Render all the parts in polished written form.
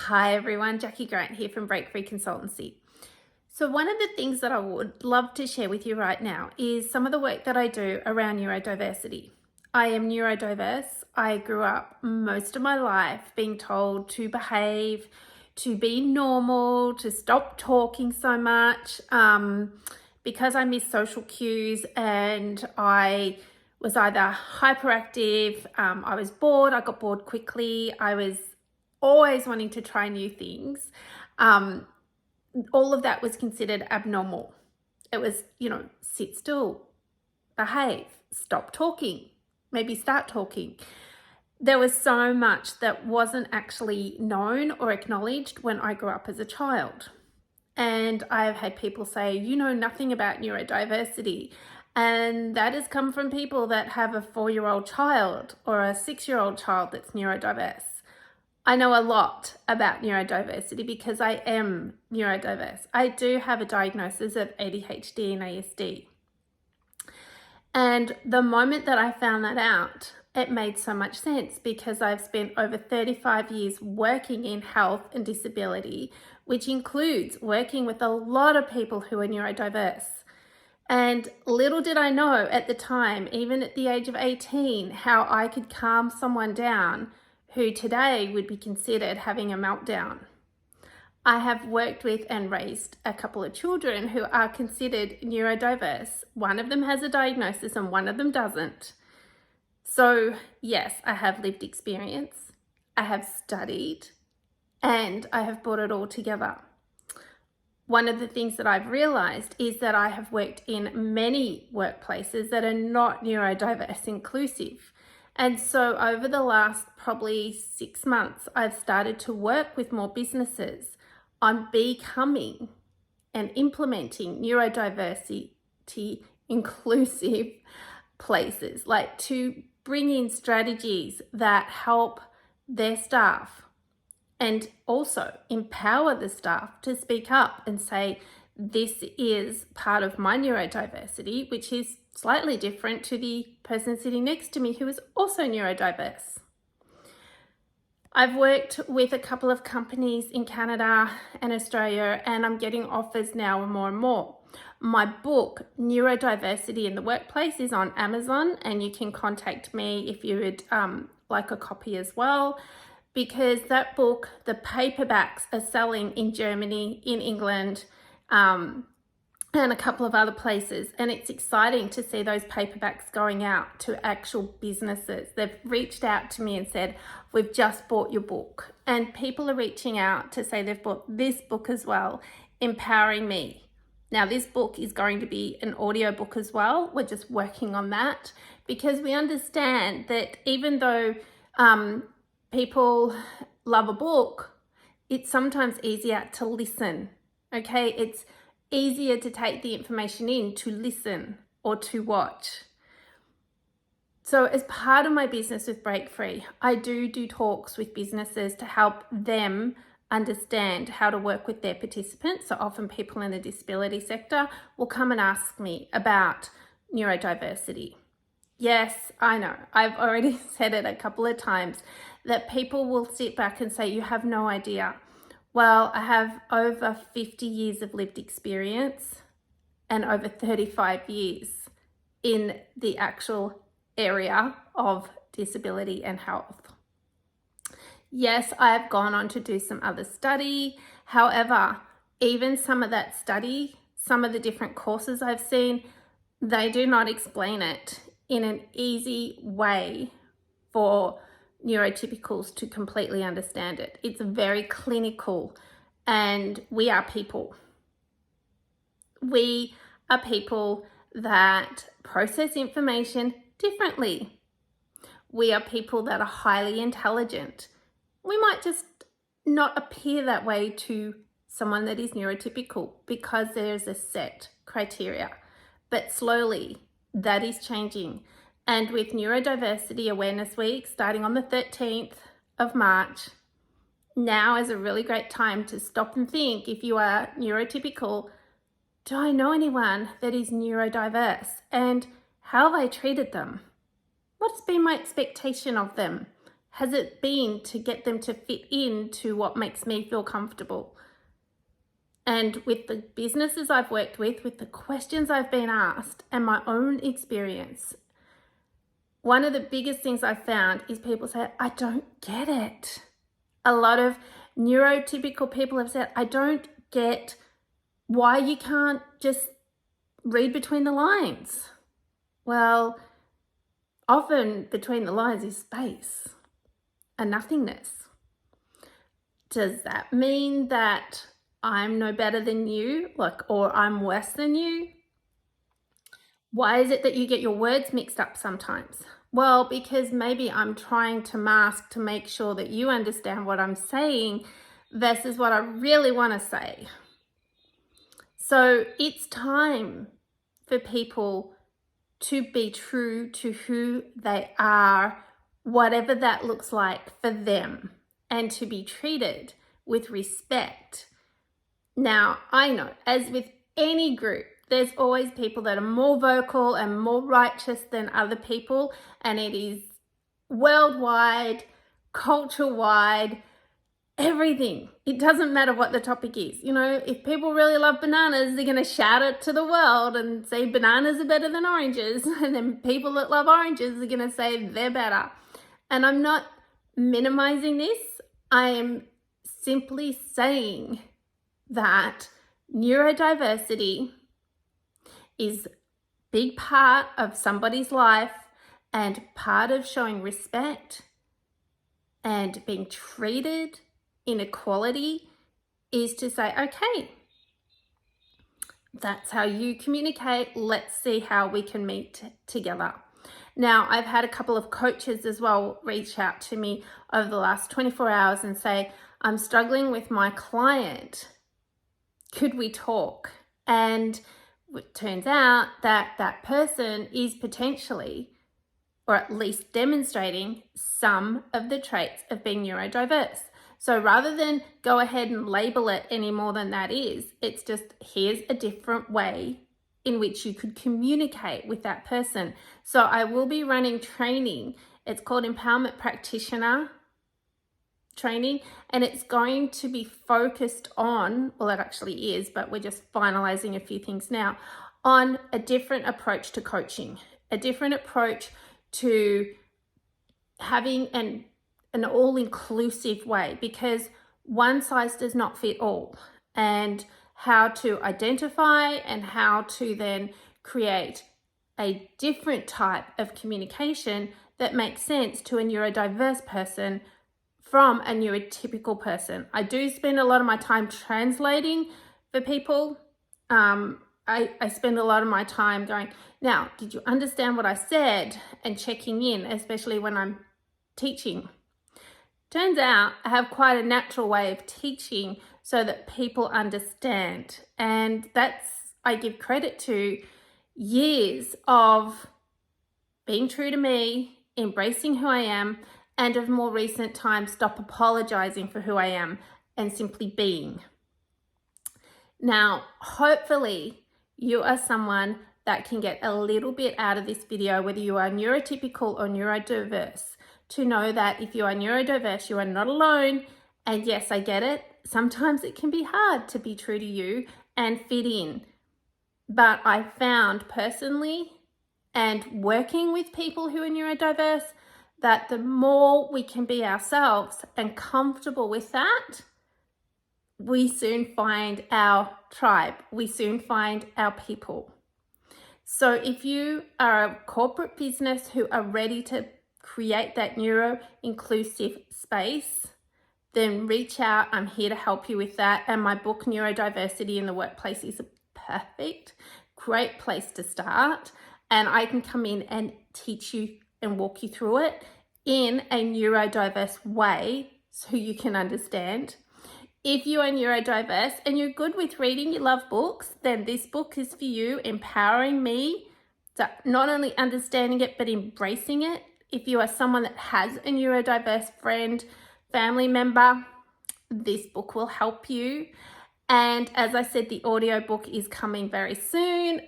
Hi everyone, Jackie Grant here from Break Free Consultancy. So one of the things that I would love to share with you right now is some of the work that I do around neurodiversity. I am neurodiverse. I grew up most of my life being told to behave, to be normal, to stop talking so much, because I miss social cues and I was either hyperactive, I was bored, I got bored quickly, I was always wanting to try new things. All of that was considered abnormal. It was, sit still, behave, stop talking, maybe start talking. There was so much that wasn't actually known or acknowledged when I grew up as a child. And I've had people say, you know nothing about neurodiversity. And that has come from people that have a 4-year-old child or a 6-year-old child that's neurodiverse. I know a lot about neurodiversity because I am neurodiverse. I do have a diagnosis of ADHD and ASD. And the moment that I found that out, it made so much sense because I've spent over 35 years working in health and disability, which includes working with a lot of people who are neurodiverse. And little did I know at the time, even at the age of 18, how I could calm someone down who today would be considered having a meltdown. I have worked with and raised a couple of children who are considered neurodiverse. One of them has a diagnosis and one of them doesn't. So yes, I have lived experience, I have studied, and I have brought it all together. One of the things that I've realized is that I have worked in many workplaces that are not neurodiverse inclusive. And so over the last probably 6 months, I've started to work with more businesses on becoming and implementing neurodiversity inclusive places, like to bring in strategies that help their staff and also empower the staff to speak up and say, this is part of my neurodiversity, which is slightly different to the person sitting next to me who is also neurodiverse. I've worked with a couple of companies in Canada and Australia, and I'm getting offers now more and more. My book, Neurodiversity in the Workplace, is on Amazon, and you can contact me if you would like a copy as well, because that book, the paperbacks are selling in Germany, in England, and a couple of other places. And it's exciting to see those paperbacks going out to actual businesses. They've reached out to me and said, we've just bought your book. And people are reaching out to say they've bought this book as well, Empowering Me. Now, this book is going to be an audio book as well. We're just working on that because we understand that even though people love a book, it's sometimes easier to listen. Okay, it's easier to take the information in, to listen or to watch. So as part of my business with Break Free, I do talks with businesses to help them understand how to work with their participants. So often people in the disability sector will come and ask me about neurodiversity. Yes, I know, I've already said it a couple of times, that people will sit back and say, you have no idea. Well, I have over 50 years of lived experience and over 35 years in the actual area of disability and health. Yes, I have gone on to do some other study. However, even some of that study, some of the different courses I've seen, they do not explain it in an easy way for neurotypicals to completely understand it. It's very clinical, and we are people. We are people that process information differently. We are people that are highly intelligent. We might just not appear that way to someone that is neurotypical because there's a set criteria, but slowly that is changing. And with Neurodiversity Awareness Week starting on the 13th of March, now is a really great time to stop and think, if you are neurotypical, do I know anyone that is neurodiverse? And how have I treated them? What's been my expectation of them? has it been to get them to fit into what makes me feel comfortable? And with the businesses I've worked with the questions I've been asked and my own experience, one of the biggest things I've found is people say, I don't get it. A lot of neurotypical people have said, I don't get why you can't just read between the lines. Well, often between the lines is space and nothingness. Does that mean that I'm no better than you, or I'm worse than you? Why is it that you get your words mixed up sometimes? Well, because maybe I'm trying to mask to make sure that you understand what I'm saying versus what I really want to say. So it's time for people to be true to who they are, whatever that looks like for them, and to be treated with respect. Now, I know, as with any group, there's always people that are more vocal and more righteous than other people, and it is worldwide, culture-wide, everything. It doesn't matter what the topic is. If people really love bananas, they're going to shout it to the world and say bananas are better than oranges. And then people that love oranges are going to say they're better. And I'm not minimizing this. I am simply saying that neurodiversity is a big part of somebody's life, and part of showing respect and being treated in equality is to say, okay, that's how you communicate. Let's see how we can meet together. Now, I've had a couple of coaches as well reach out to me over the last 24 hours and say, I'm struggling with my client. Could we talk? And it turns out that that person is potentially, or at least demonstrating, some of the traits of being neurodiverse. So rather than go ahead and label it any more than that is, it's just, here's a different way in which you could communicate with that person. So I will be running training. It's called Empowerment Practitioner Training, and it's going to be focused on, well, it actually is, but we're just finalizing a few things now, on a different approach to coaching, a different approach to having an all-inclusive way, because one size does not fit all, and how to identify and how to then create a different type of communication that makes sense to a neurodiverse person from a neurotypical person. I do spend a lot of my time translating for people. I spend a lot of my time going, now, did you understand what I said? And checking in, especially when I'm teaching. Turns out I have quite a natural way of teaching so that people understand. And I give credit to years of being true to me, embracing who I am, and of more recent times, stop apologizing for who I am and simply being. Now, hopefully you are someone that can get a little bit out of this video, whether you are neurotypical or neurodiverse, to know that if you are neurodiverse, you are not alone. And yes, I get it. Sometimes it can be hard to be true to you and fit in. But I found personally, and working with people who are neurodiverse, that the more we can be ourselves and comfortable with that, we soon find our tribe. We soon find our people. So if you are a corporate business who are ready to create that neuro-inclusive space, then reach out. I'm here to help you with that. And my book, Neurodiversity in the Workplace, is a perfect, great place to start. And I can come in and teach you and walk you through it in a neurodiverse way so you can understand. If you are neurodiverse and you're good with reading, you love books, then this book is for you, empowering me to not only understanding it, but embracing it. If you are someone that has a neurodiverse friend, family member, this book will help you. And as I said, the audiobook is coming very soon.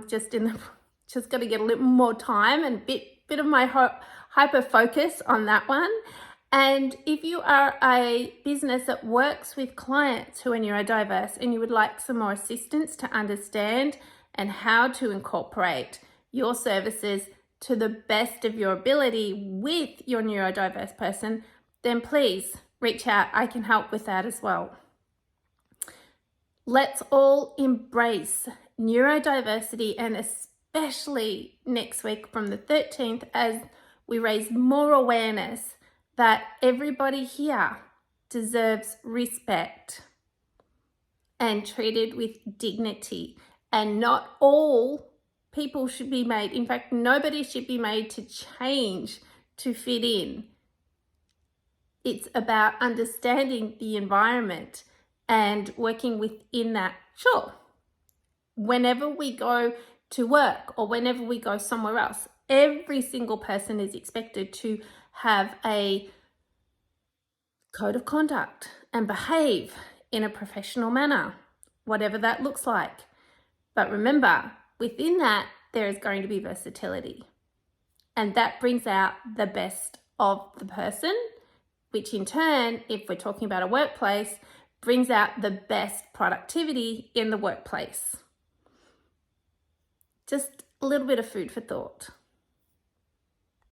Just got to get a little more time and bit of my hyper focus on that one. And if you are a business that works with clients who are neurodiverse and you would like some more assistance to understand and how to incorporate your services to the best of your ability with your neurodiverse person, then please reach out. I can help with that as well. Let's all embrace neurodiversity, and especially next week from the 13th, as we raise more awareness that everybody here deserves respect and treated with dignity, and not all people should be made, in fact, nobody should be made to change to fit in. It's about understanding the environment and working within that. Sure, whenever we go to work or whenever we go somewhere else, every single person is expected to have a code of conduct and behave in a professional manner, whatever that looks like. But remember, within that, there is going to be versatility. And that brings out the best of the person, which in turn, if we're talking about a workplace, brings out the best productivity in the workplace. Just a little bit of food for thought.